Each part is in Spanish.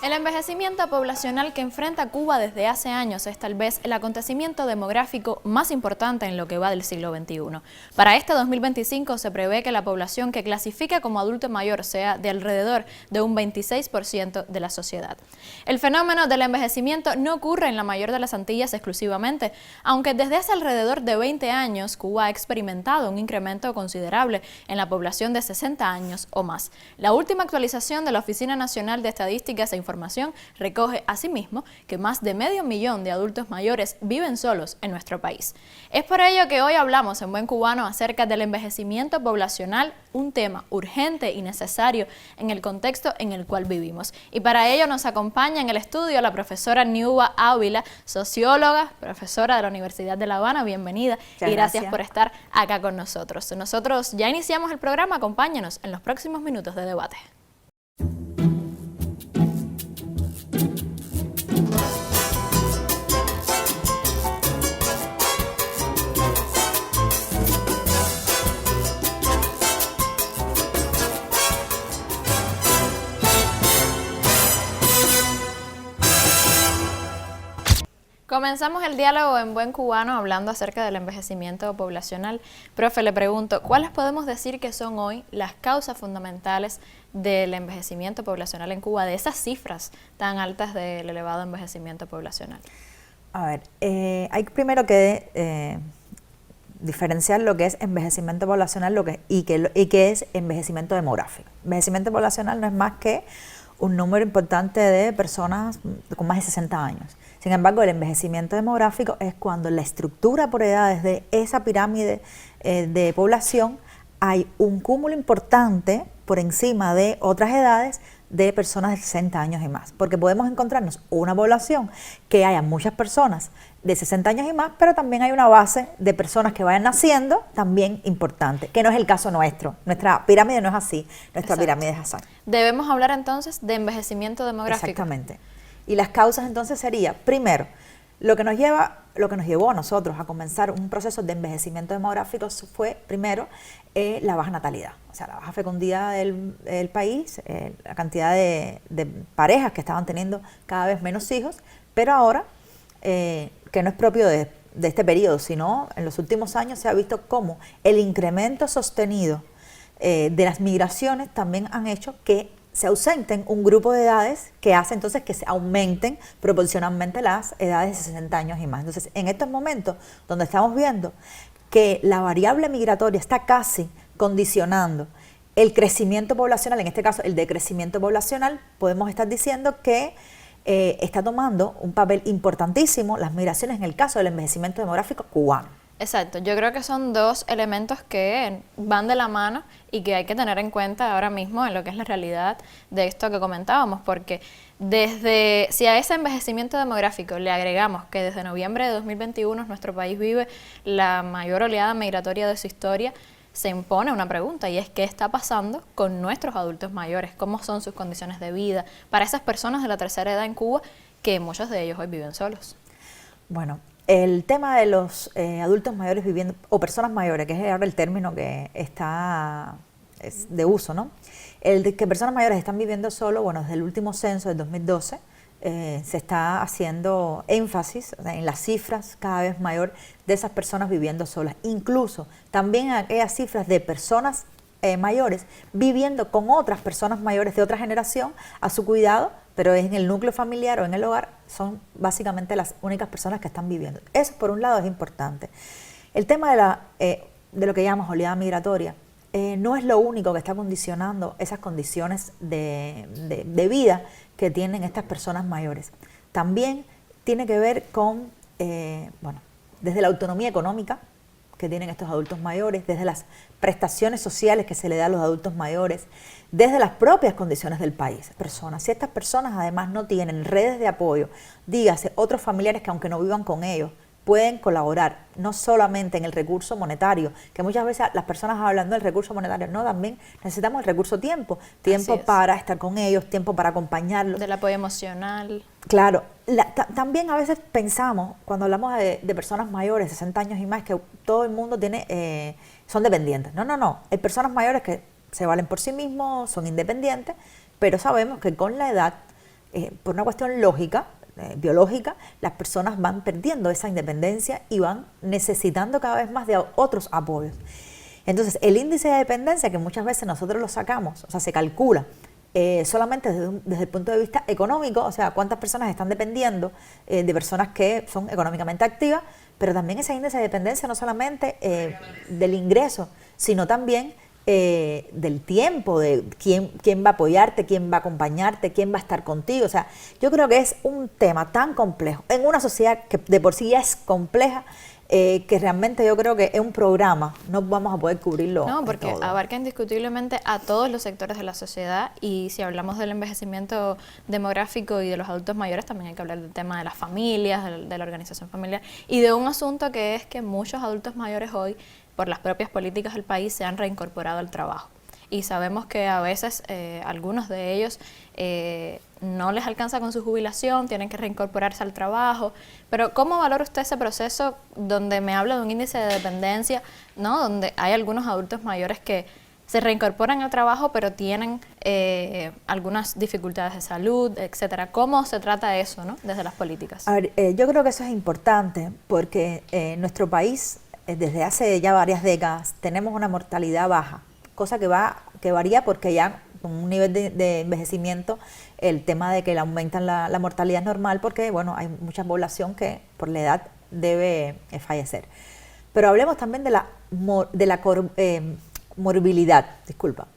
El envejecimiento poblacional que enfrenta Cuba desde hace años es tal vez el acontecimiento demográfico más importante en lo que va del siglo XXI. Para este 2025 se prevé que la población que clasifica como adulto mayor sea de alrededor de un 26% de la sociedad. El fenómeno del envejecimiento no ocurre en la mayor de las Antillas exclusivamente, aunque desde hace alrededor de 20 años Cuba ha experimentado un incremento considerable en la población de 60 años o más. La última actualización de la Oficina Nacional de Estadísticas e Información recoge asimismo que más de 500.000 de adultos mayores viven solos en nuestro país. Es por ello que hoy hablamos en Buen Cubano acerca del envejecimiento poblacional, un tema urgente y necesario en el contexto en el cual vivimos. Y para ello nos acompaña en el estudio la profesora Niuba Ávila, socióloga, profesora de la Universidad de La Habana. Bienvenida y gracias por estar acá con nosotros. Nosotros ya iniciamos el programa, acompáñenos en los próximos minutos de debate. Comenzamos el diálogo en Buen Cubano hablando acerca del envejecimiento poblacional. Profe, le pregunto, ¿cuáles podemos decir que son hoy las causas fundamentales del envejecimiento poblacional en Cuba, de esas cifras tan altas del elevado envejecimiento poblacional? A ver, hay primero que diferenciar lo que es envejecimiento poblacional y qué es envejecimiento demográfico. Envejecimiento poblacional no es más que un número importante de personas con más de 60 años. Sin embargo, el envejecimiento demográfico es cuando en la estructura por edades de esa pirámide de población hay un cúmulo importante por encima de otras edades de personas de 60 años y más, porque podemos encontrarnos una población que haya muchas personas de 60 años y más, pero también hay una base de personas que vayan naciendo también importante, que no es el caso nuestro. Nuestra pirámide no es así, nuestra pirámide es así. Debemos hablar entonces de envejecimiento demográfico. Exactamente. Y las causas entonces sería, primero, lo que nos llevó a nosotros a comenzar un proceso de envejecimiento demográfico fue, primero, la baja natalidad, o sea, la baja fecundidad del país, la cantidad de parejas que estaban teniendo cada vez menos hijos, pero ahora, que no es propio de este periodo, sino en los últimos años se ha visto cómo el incremento sostenido de las migraciones también han hecho que se ausenten un grupo de edades que hace entonces que se aumenten proporcionalmente las edades de 60 años y más. Entonces, en estos momentos donde estamos viendo que la variable migratoria está casi condicionando el crecimiento poblacional, en este caso el decrecimiento poblacional, podemos estar diciendo que está tomando un papel importantísimo las migraciones en el caso del envejecimiento demográfico cubano. Exacto, yo creo que son dos elementos que van de la mano y que hay que tener en cuenta ahora mismo en lo que es la realidad de esto que comentábamos, porque si a ese envejecimiento demográfico le agregamos que desde noviembre de 2021 nuestro país vive la mayor oleada migratoria de su historia, se impone una pregunta y es ¿qué está pasando con nuestros adultos mayores? ¿Cómo son sus condiciones de vida para esas personas de la tercera edad en Cuba que muchos de ellos hoy viven solos? Bueno, el tema de los adultos mayores viviendo, o personas mayores, que es ahora el término que está de uso, ¿no? El de que personas mayores están viviendo solo, bueno, desde el último censo del 2012 se está haciendo énfasis, o sea, en las cifras cada vez mayor de esas personas viviendo solas. Incluso también aquellas cifras de personas mayores viviendo con otras personas mayores de otra generación a su cuidado, pero en el núcleo familiar o en el hogar son básicamente las únicas personas que están viviendo. Eso por un lado es importante. El tema de lo que llamamos oleada migratoria no es lo único que está condicionando esas condiciones de vida que tienen estas personas mayores. También tiene que ver con, desde la autonomía económica que tienen estos adultos mayores, desde las prestaciones sociales que se le da a los adultos mayores, desde las propias condiciones del país. Si estas personas además no tienen redes de apoyo, dígase otros familiares que aunque no vivan con ellos, pueden colaborar, no solamente en el recurso monetario, que muchas veces las personas hablan del recurso monetario, no, también necesitamos el recurso tiempo para estar con ellos, tiempo para acompañarlos. Del apoyo emocional. Claro, también a veces pensamos, cuando hablamos de personas mayores, 60 años y más, que todo el mundo son dependientes. No, hay personas mayores que se valen por sí mismos, son independientes, pero sabemos que con la edad por una cuestión lógica, biológica, las personas van perdiendo esa independencia y van necesitando cada vez más de otros apoyos. Entonces, el índice de dependencia, que muchas veces nosotros lo sacamos, o sea, se calcula solamente desde el punto de vista económico, o sea, cuántas personas están dependiendo de personas que son económicamente activas, pero también ese índice de dependencia no solamente del ingreso, sino también del tiempo, de quién va a apoyarte, quién va a acompañarte, quién va a estar contigo. O sea, yo creo que es un tema tan complejo, en una sociedad que de por sí ya es compleja, que realmente yo creo que es un programa, no vamos a poder cubrirlo. No, porque todo. abarca indiscutiblemente a todos los sectores de la sociedad, y si hablamos del envejecimiento demográfico y de los adultos mayores, también hay que hablar del tema de las familias, de la organización familiar, y de un asunto que es que muchos adultos mayores hoy, por las propias políticas del país, se han reincorporado al trabajo. Y sabemos que a veces algunos de ellos no les alcanza con su jubilación, tienen que reincorporarse al trabajo. Pero ¿cómo valora usted ese proceso donde me habla de un índice de dependencia, ¿no? Donde hay algunos adultos mayores que se reincorporan al trabajo pero tienen algunas dificultades de salud, etcétera? ¿Cómo se trata eso, ¿no?, desde las políticas? A ver, yo creo que eso es importante porque en nuestro país, desde hace ya varias décadas, tenemos una mortalidad baja, cosa que varía porque ya con un nivel de envejecimiento, el tema de que le aumentan la mortalidad es normal porque, bueno, hay mucha población que por la edad debe fallecer. Pero hablemos también de la morbilidad, disculpa.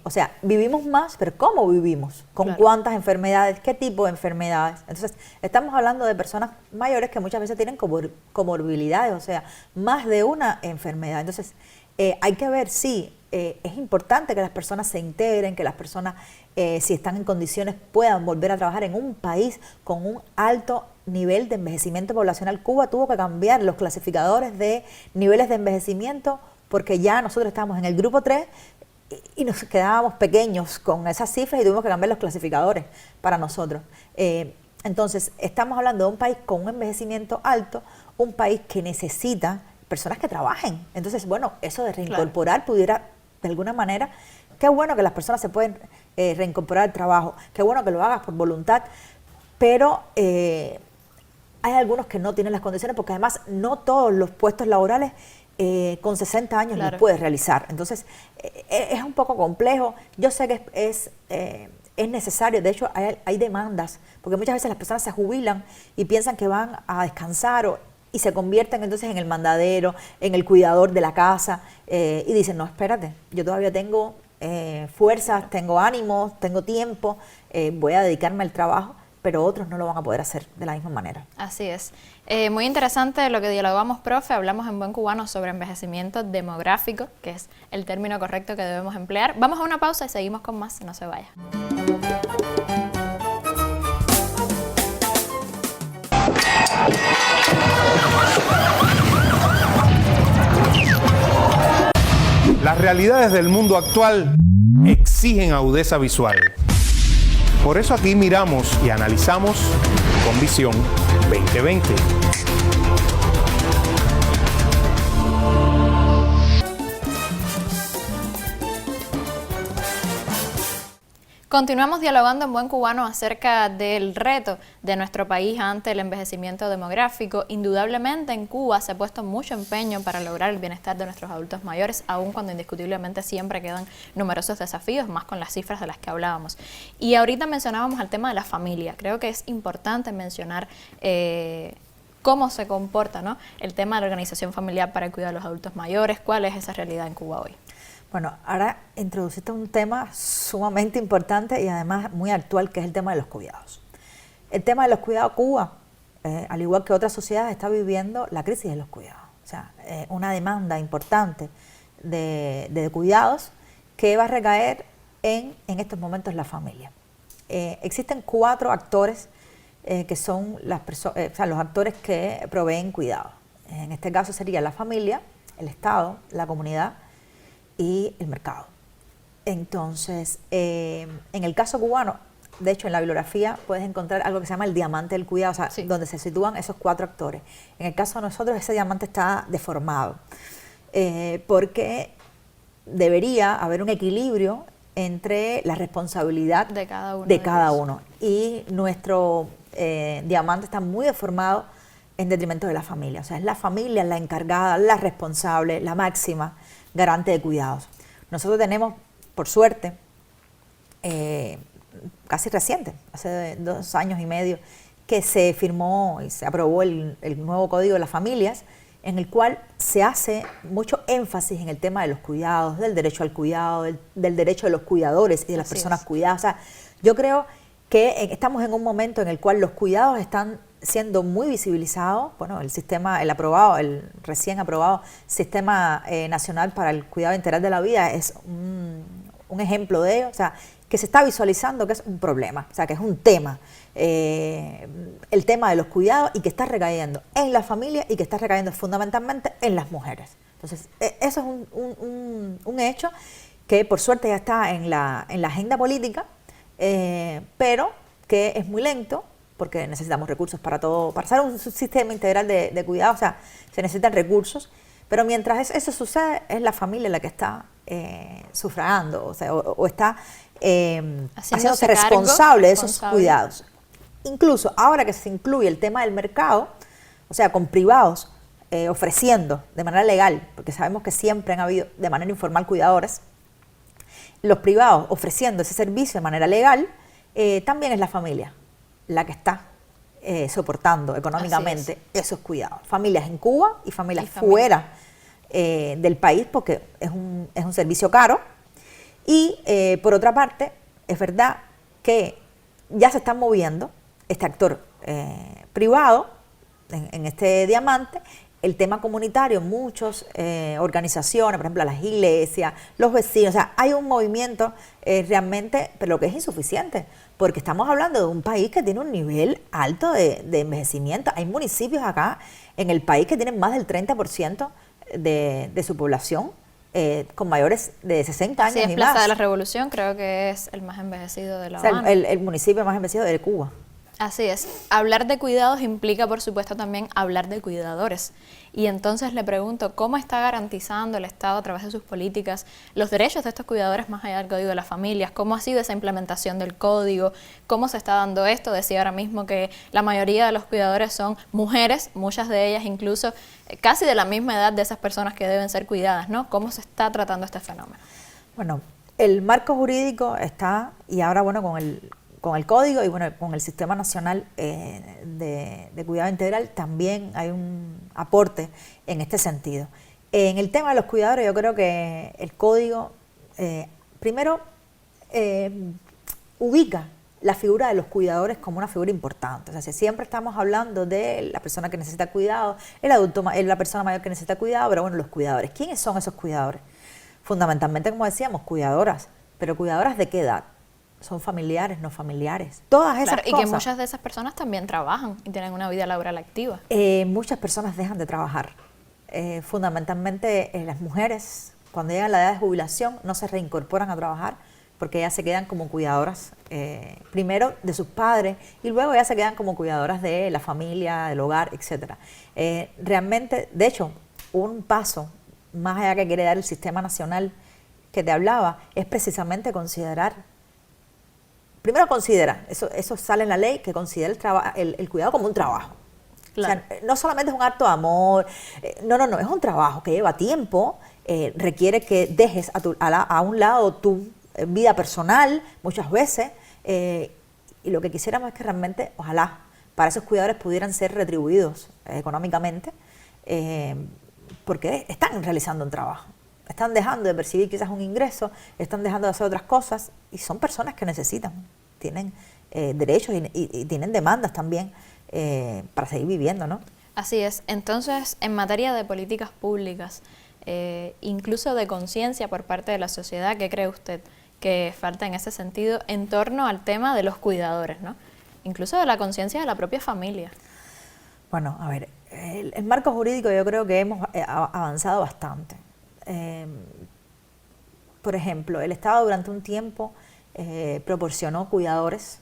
O sea, vivimos más, pero ¿cómo vivimos? ¿Con claro. cuántas enfermedades? ¿Qué tipo de enfermedades? Entonces, estamos hablando de personas mayores que muchas veces tienen comorbilidades, o sea, más de una enfermedad. Entonces, hay que ver si es importante que las personas se integren, que las personas, si están en condiciones, puedan volver a trabajar en un país con un alto nivel de envejecimiento poblacional. Cuba tuvo que cambiar los clasificadores de niveles de envejecimiento porque ya nosotros estábamos en el grupo 3 y nos quedábamos pequeños con esas cifras y tuvimos que cambiar los clasificadores para nosotros. Entonces, estamos hablando de un país con un envejecimiento alto, un país que necesita personas que trabajen. Entonces, bueno, eso de reincorporar claro. pudiera, de alguna manera, qué bueno que las personas se pueden reincorporar al trabajo, qué bueno que lo hagas por voluntad, pero hay algunos que no tienen las condiciones porque además no todos los puestos laborales con 60 años claro. los puedes realizar. Entonces, es un poco complejo. Yo sé que es necesario, de hecho hay demandas, porque muchas veces las personas se jubilan y piensan que van a descansar y se convierten entonces en el mandadero, en el cuidador de la casa, y dicen, no, espérate, yo todavía tengo fuerzas, tengo ánimos, tengo tiempo, voy a dedicarme al trabajo, pero otros no lo van a poder hacer de la misma manera. Así es. Muy interesante lo que dialogamos, profe. Hablamos en Buen Cubano sobre envejecimiento demográfico, que es el término correcto que debemos emplear. Vamos a una pausa y seguimos con más, no se vaya. Las realidades del mundo actual exigen agudeza visual. Por eso aquí miramos y analizamos con Visión 2020. Continuamos dialogando en Buen Cubano acerca del reto de nuestro país ante el envejecimiento demográfico. Indudablemente en Cuba se ha puesto mucho empeño para lograr el bienestar de nuestros adultos mayores, aun cuando indiscutiblemente siempre quedan numerosos desafíos, más con las cifras de las que hablábamos. Y ahorita mencionábamos el tema de la familia. Creo que es importante mencionar cómo se comporta, ¿no?, el tema de la organización familiar para el cuidado de los adultos mayores. ¿Cuál es esa realidad en Cuba hoy? Bueno, ahora introduciste un tema sumamente importante y además muy actual, que es el tema de los cuidados. El tema de los cuidados, Cuba, al igual que otras sociedades, está viviendo la crisis de los cuidados. O sea, una demanda importante de cuidados que va a recaer en estos momentos la familia. Existen 4 actores que son los actores que proveen cuidado. En este caso sería la familia, el Estado, la comunidad y el mercado. Entonces, en el caso cubano, de hecho en la bibliografía puedes encontrar algo que se llama el diamante del cuidado, o sea, sí, donde se sitúan esos 4 actores. En el caso de nosotros ese diamante está deformado, porque debería haber un equilibrio entre la responsabilidad de cada uno. y nuestro diamante está muy deformado en detrimento de la familia. O sea, es la familia la encargada, la responsable, la máxima garante de cuidados. Nosotros tenemos, por suerte, casi reciente, hace 2 años y medio, que se firmó y se aprobó el nuevo Código de las Familias, en el cual se hace mucho énfasis en el tema de los cuidados, del derecho al cuidado, del derecho de los cuidadores y de las personas cuidadas. O sea, yo creo que estamos en un momento en el cual los cuidados están siendo muy visibilizados. Bueno, el recién aprobado Sistema Nacional para el Cuidado Integral de la Vida es un ejemplo de ello. O sea, que se está visualizando que es un problema, o sea, que es un tema, el tema de los cuidados, y que está recayendo en la familia y que está recayendo fundamentalmente en las mujeres. Entonces, eso es un hecho que por suerte ya está en la agenda política, pero que es muy lento, porque necesitamos recursos para todo, para hacer un sistema integral de cuidado. O sea, se necesitan recursos, pero mientras eso sucede, es la familia la que está sufragando, o sea, o está haciéndose responsable de esos cuidados. Incluso ahora que se incluye el tema del mercado, o sea, con privados ofreciendo de manera legal, porque sabemos que siempre han habido de manera informal cuidadores, los privados ofreciendo ese servicio de manera legal, también es la familia la que está soportando económicamente esos cuidados. Familias en Cuba y familias fuera del país, porque es un servicio caro. Y por otra parte, es verdad que ya se están moviendo este actor privado en este diamante, el tema comunitario, muchas organizaciones, por ejemplo las iglesias, los vecinos. O sea, hay un movimiento realmente, pero lo que es insuficiente, porque estamos hablando de un país que tiene un nivel alto de envejecimiento. Hay municipios acá en el país que tienen más del 30% de su población con mayores de 60 años y más. Plaza de la Revolución creo que es el más envejecido de La Habana. O sea, el municipio más envejecido de Cuba. Así es. Hablar de cuidados implica, por supuesto, también hablar de cuidadores. Y entonces le pregunto, ¿cómo está garantizando el Estado a través de sus políticas los derechos de estos cuidadores más allá del Código de las Familias? ¿Cómo ha sido esa implementación del código? ¿Cómo se está dando esto? Decía ahora mismo que la mayoría de los cuidadores son mujeres, muchas de ellas incluso casi de la misma edad de esas personas que deben ser cuidadas, ¿no? ¿Cómo se está tratando este fenómeno? Bueno, el marco jurídico está, y ahora bueno, con el código y bueno, con el Sistema Nacional de Cuidado Integral también hay un aporte en este sentido. En el tema de los cuidadores, yo creo que el código primero ubica la figura de los cuidadores como una figura importante. O sea, si siempre estamos hablando de la persona que necesita cuidado, la persona mayor que necesita cuidado, pero bueno, los cuidadores. ¿Quiénes son esos cuidadores? Fundamentalmente, como decíamos, cuidadoras. ¿Pero cuidadoras de qué edad? Son familiares, no familiares. Todas esas cosas. Y que muchas de esas personas también trabajan y tienen una vida laboral activa. Muchas personas dejan de trabajar. Fundamentalmente las mujeres, cuando llegan a la edad de jubilación, no se reincorporan a trabajar porque ya se quedan como cuidadoras, primero de sus padres y luego ya se quedan como cuidadoras de la familia, del hogar, etc. Realmente, de hecho, un paso más allá que quiere dar el Sistema Nacional que te hablaba, es precisamente considerar. Primero considera, eso sale en la ley, que considera el cuidado como un trabajo. Claro. O sea, no solamente es un acto de amor, no, es un trabajo que lleva tiempo, requiere que dejes a un lado tu vida personal muchas veces, y lo que quisiéramos es que realmente, ojalá, para esos cuidadores pudieran ser retribuidos económicamente, porque están realizando un trabajo. Están dejando de percibir quizás un ingreso, están dejando de hacer otras cosas y son personas que necesitan, tienen derechos y tienen demandas también para seguir viviendo, ¿no? Así es. Entonces, en materia de políticas públicas, incluso de conciencia por parte de la sociedad, ¿qué cree usted que falta en ese sentido en torno al tema de los cuidadores, ¿no? Incluso de la conciencia de la propia familia? Bueno, a ver, el marco jurídico yo creo que hemos avanzado bastante. Por ejemplo, el Estado durante un tiempo proporcionó cuidadores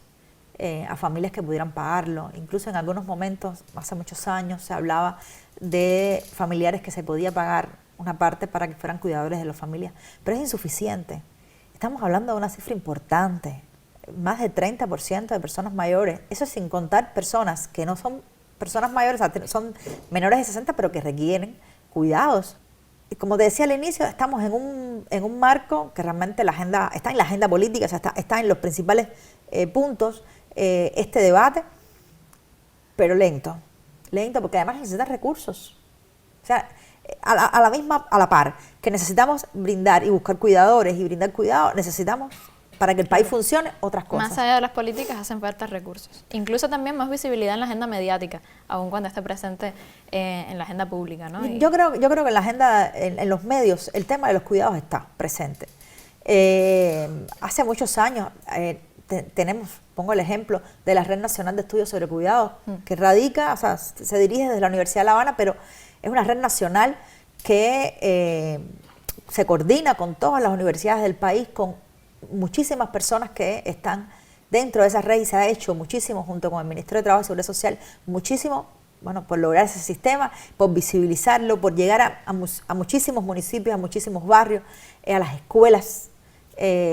a familias que pudieran pagarlo. Incluso en algunos momentos, hace muchos años, se hablaba de familiares que se podía pagar una parte para que fueran cuidadores de las familias, pero es insuficiente. Estamos hablando de una cifra importante. más de 30% de personas mayores, eso sin contar personas que no son personas mayores, o sea, son menores de 60, pero que requieren cuidados. Y como te decía al inicio, estamos en un marco que realmente está en la agenda política, o sea, está en los principales puntos este debate, pero lento, porque además necesita recursos. O sea, a la par, que necesitamos brindar y buscar cuidadores y brindar cuidado, necesitamos, para que el país funcione, otras cosas. Más allá de las políticas hacen falta recursos. Incluso también más visibilidad en la agenda mediática, aun cuando esté presente en la agenda pública, ¿no? Yo creo que en la agenda, en los medios, el tema de los cuidados está presente. Hace muchos años pongo el ejemplo de la Red Nacional de Estudios sobre Cuidados, que radica, o sea, se dirige desde la Universidad de La Habana, pero es una red nacional que se coordina con todas las universidades del país, con muchísimas personas que están dentro de esa red, y se ha hecho muchísimo junto con el Ministerio de Trabajo y Seguridad Social, muchísimo, bueno, por lograr ese sistema, por visibilizarlo, por llegar a muchísimos municipios, a muchísimos barrios, a las escuelas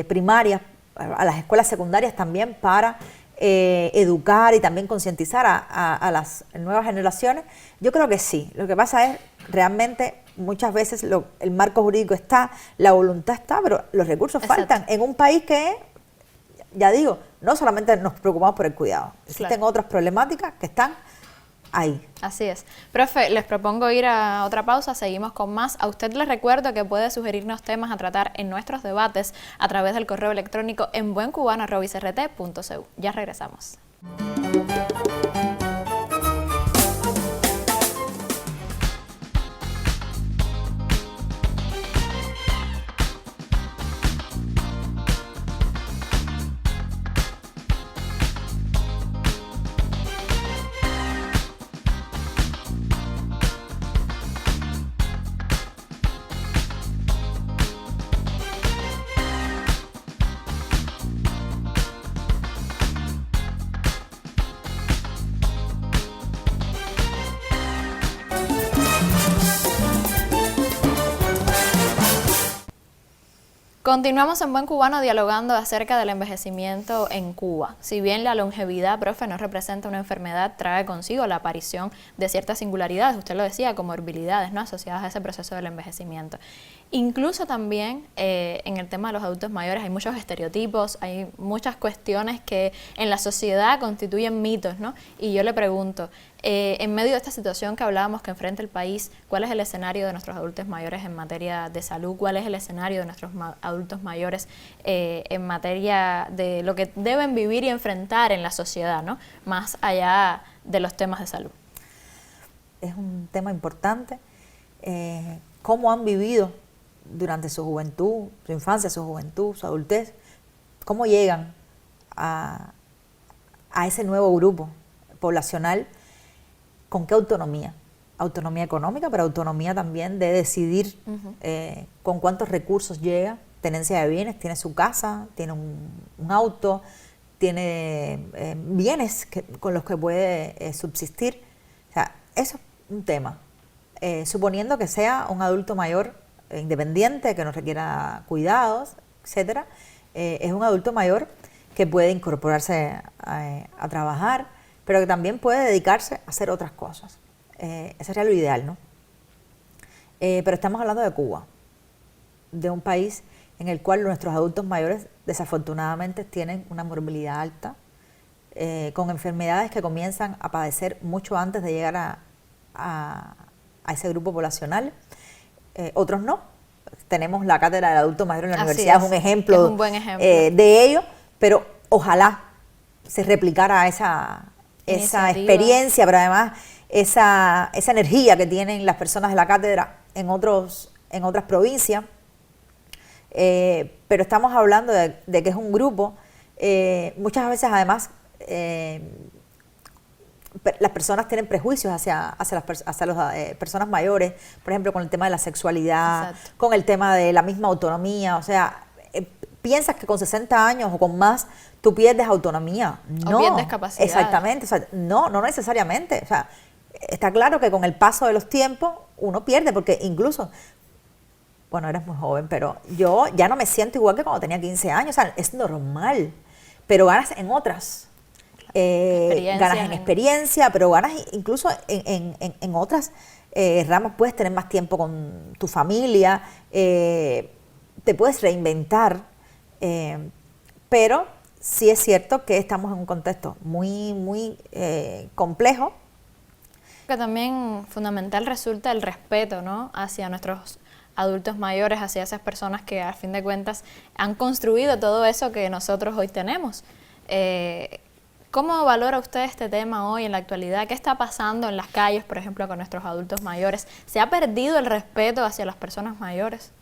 primarias, a las escuelas secundarias también, para educar y también concientizar a las nuevas generaciones. Yo creo que sí. Lo que pasa es realmente muchas veces el marco jurídico está, la voluntad está, pero los recursos faltan en un país que, ya digo, no solamente nos preocupamos por el cuidado, existen otras problemáticas que están ahí. Así es. Profe, les propongo ir a otra pausa, seguimos con más. A usted les recuerdo que puede sugerirnos temas a tratar en nuestros debates a través del correo electrónico en buencubano@icrt.cu. Ya regresamos. Continuamos en Buen Cubano dialogando acerca del envejecimiento en Cuba. Si bien la longevidad, profe, no representa una enfermedad, trae consigo la aparición de ciertas singularidades, usted lo decía, comorbilidades, ¿no?, asociadas a ese proceso del envejecimiento. Incluso también en el tema de los adultos mayores hay muchos estereotipos, hay muchas cuestiones que en la sociedad constituyen mitos, ¿no? Y yo le pregunto, en medio de esta situación que hablábamos que enfrenta el país, ¿cuál es el escenario de nuestros adultos mayores en materia de salud? ¿Cuál es el escenario de nuestros adultos mayores en materia de lo que deben vivir y enfrentar en la sociedad, ¿no?, más allá de los temas de salud? Es un tema importante. ¿Cómo han vivido durante su juventud, su infancia, su juventud, su adultez? ¿Cómo llegan a ese nuevo grupo poblacional? ¿Con qué autonomía? Autonomía económica, pero autonomía también de decidir con cuántos recursos llega, tenencia de bienes, tiene su casa, tiene un auto, tiene bienes con los que puede subsistir. O sea, eso es un tema. Suponiendo que sea un adulto mayor independiente, que no requiera cuidados, etcétera, es un adulto mayor que puede incorporarse a trabajar, pero que también puede dedicarse a hacer otras cosas. Ese sería lo ideal, ¿no? Pero estamos hablando de Cuba, de un país en el cual nuestros adultos mayores desafortunadamente tienen una morbilidad alta, con enfermedades que comienzan a padecer mucho antes de llegar a ese grupo poblacional. Otros no. Tenemos la cátedra del adulto mayor en la universidad, es un ejemplo, es un buen ejemplo de ello, pero ojalá se replicara esa experiencia, pero además esa energía que tienen las personas de la cátedra en otras provincias. Pero estamos hablando de que es un grupo, muchas veces además las personas tienen prejuicios hacia las personas mayores, por ejemplo, con el tema de la sexualidad, exacto, con el tema de la misma autonomía. O sea, piensas que con 60 años o con más tú pierdes autonomía. No, o pierdes capacidad. Exactamente, o sea, no necesariamente. O sea, está claro que con el paso de los tiempos uno pierde, porque incluso, bueno, eres muy joven, pero yo ya no me siento igual que cuando tenía 15 años. O sea, es normal. pero ganas en otras. Ganas en experiencia, pero ganas incluso en otras ramas. Puedes tener más tiempo con tu familia, te puedes reinventar, pero sí es cierto que estamos en un contexto muy complejo. Que también fundamental resulta el respeto, ¿no?, hacia nuestros adultos mayores, hacia esas personas que a fin de cuentas han construido todo eso que nosotros hoy tenemos. ¿Cómo valora usted este tema hoy en la actualidad? ¿Qué está pasando en las calles, por ejemplo, con nuestros adultos mayores? ¿Se ha perdido el respeto hacia las personas mayores?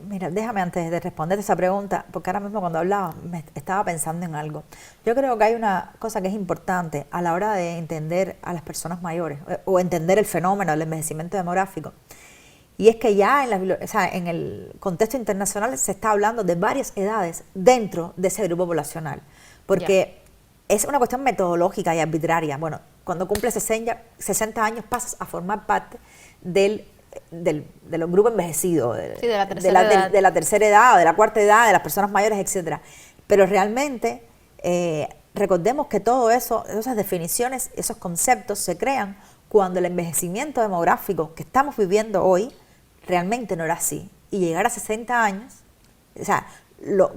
Mira, déjame antes de responderte esa pregunta, porque ahora mismo cuando hablaba me estaba pensando en algo. Yo creo que hay una cosa que es importante a la hora de entender a las personas mayores o entender el fenómeno del envejecimiento demográfico. Y es que ya en el contexto internacional se está hablando de varias edades dentro de ese grupo poblacional, porque es una cuestión metodológica y arbitraria. Bueno, cuando cumples 60 años pasas a formar parte de los grupos envejecidos, sí, de la tercera edad, de la cuarta edad, de las personas mayores, etcétera. Pero realmente recordemos que todo eso, esas definiciones, esos conceptos se crean cuando el envejecimiento demográfico que estamos viviendo hoy realmente no era así. Y llegar a 60 años, o sea, los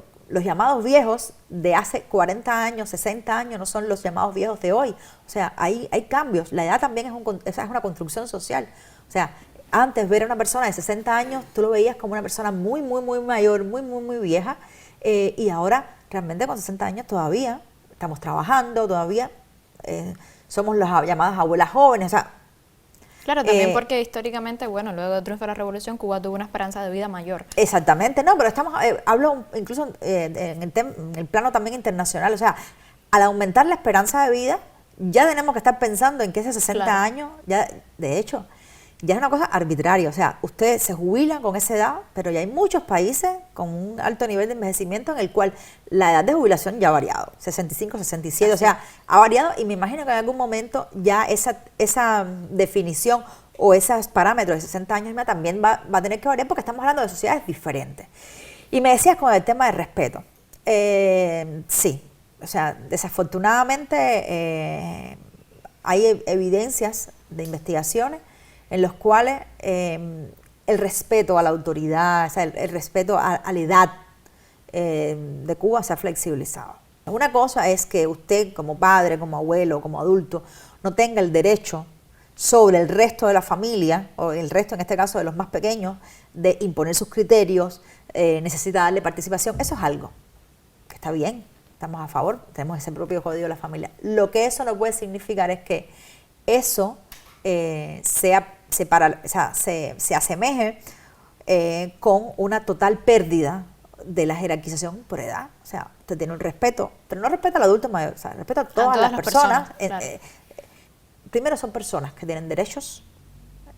llamados viejos de hace 40 años, 60 años, no son los llamados viejos de hoy. O sea, hay cambios. La edad también es una construcción social. O sea, antes ver a una persona de 60 años, tú lo veías como una persona muy mayor, muy vieja, y ahora realmente con 60 años todavía estamos trabajando, todavía somos las llamadas abuelas jóvenes, o sea. Claro, también porque históricamente, bueno, luego del triunfo de la Revolución, Cuba tuvo una esperanza de vida mayor. Exactamente, no, pero hablo incluso en el plano también internacional, o sea, al aumentar la esperanza de vida, ya tenemos que estar pensando en que ese 60 años, ya de hecho, ya es una cosa arbitraria. O sea, usted se jubila con esa edad, pero ya hay muchos países con un alto nivel de envejecimiento en el cual la edad de jubilación ya ha variado, 65, 67, o sea, ha variado, y me imagino que en algún momento ya esa definición o esos parámetros de 60 años también va a tener que variar, porque estamos hablando de sociedades diferentes. Y me decías con el tema del respeto. Sí, o sea, desafortunadamente hay evidencias de investigaciones en los cuales el respeto a la autoridad, o sea, el respeto a la edad de Cuba se ha flexibilizado. Una cosa es que usted como padre, como abuelo, como adulto, no tenga el derecho sobre el resto de la familia, o el resto en este caso de los más pequeños, de imponer sus criterios, necesita darle participación. Eso es algo que está bien, estamos a favor, tenemos ese propio código de la familia. Lo que eso no puede significar es que eso se asemeje con una total pérdida de la jerarquización por edad. O sea, usted tiene un respeto, pero no respeta al adulto mayor, o sea, respeta a todas las personas. Claro. Primero, son personas que tienen derechos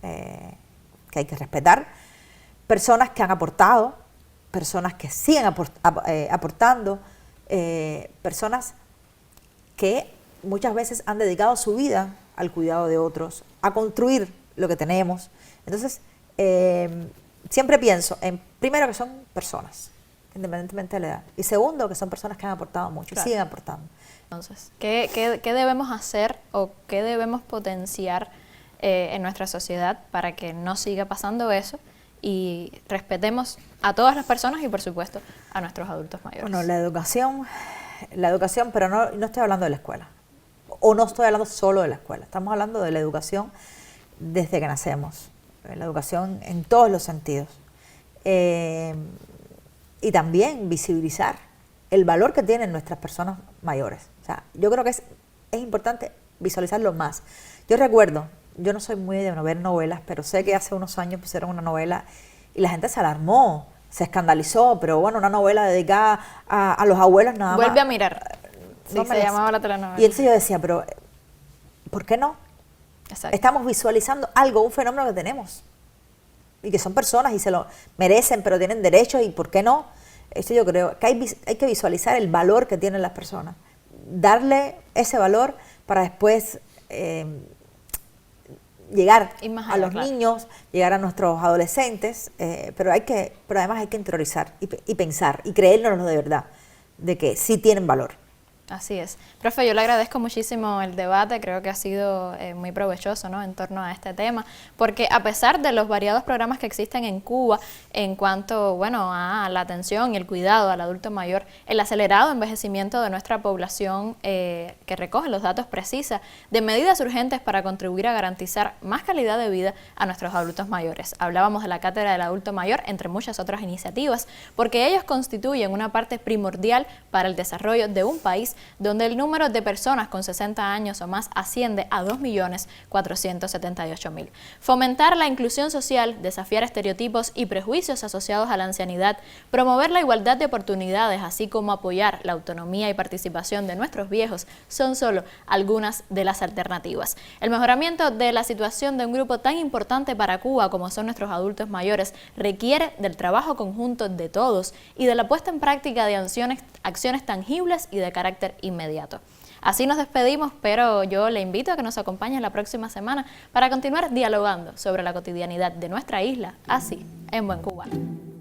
que hay que respetar, personas que han aportado, personas que siguen aportando, personas que muchas veces han dedicado su vida al cuidado de otros, a construir lo que tenemos. Entonces, siempre pienso en, primero, que son personas, independientemente de la edad, y segundo, que son personas que han aportado mucho, claro, y siguen aportando. Entonces, ¿qué debemos hacer o qué debemos potenciar en nuestra sociedad para que no siga pasando eso y respetemos a todas las personas y, por supuesto, a nuestros adultos mayores? Bueno, la educación, pero no estoy hablando de la escuela, o no estoy hablando solo de la escuela, estamos hablando de la educación desde que nacemos, la educación en todos los sentidos, y también visibilizar el valor que tienen nuestras personas mayores. O sea, yo creo que es importante visualizarlo más. Yo recuerdo, yo no soy muy de ver novelas, pero sé que hace unos años pusieron una novela y la gente se alarmó, se escandalizó, pero bueno, una novela dedicada a los abuelos nada más. Vuelve a mirar. Sí, se llamaba la telenovela. Y entonces yo decía, pero ¿por qué no? Exacto. Estamos visualizando algo, un fenómeno que tenemos, y que son personas y se lo merecen, pero tienen derechos, y ¿por qué no? Esto yo creo que hay que visualizar el valor que tienen las personas, darle ese valor para después llegar a los niños, llegar a nuestros adolescentes, pero además hay que interiorizar y pensar y creérnoslo de verdad, de que sí tienen valor. Así es. Profe, yo le agradezco muchísimo el debate, creo que ha sido muy provechoso, ¿no?, en torno a este tema, porque a pesar de los variados programas que existen en Cuba en cuanto, bueno, a la atención y el cuidado al adulto mayor, el acelerado envejecimiento de nuestra población que recoge los datos precisa de medidas urgentes para contribuir a garantizar más calidad de vida a nuestros adultos mayores. Hablábamos de la Cátedra del Adulto Mayor, entre muchas otras iniciativas, porque ellos constituyen una parte primordial para el desarrollo de un país donde el número de personas con 60 años o más asciende a 2.478.000. Fomentar la inclusión social, desafiar estereotipos y prejuicios asociados a la ancianidad, promover la igualdad de oportunidades, así como apoyar la autonomía y participación de nuestros viejos, son solo algunas de las alternativas. El mejoramiento de la situación de un grupo tan importante para Cuba como son nuestros adultos mayores requiere del trabajo conjunto de todos y de la puesta en práctica de acciones tangibles y de carácter inmediato. Así nos despedimos, pero yo le invito a que nos acompañe la próxima semana para continuar dialogando sobre la cotidianidad de nuestra isla, así en Buen Cubano.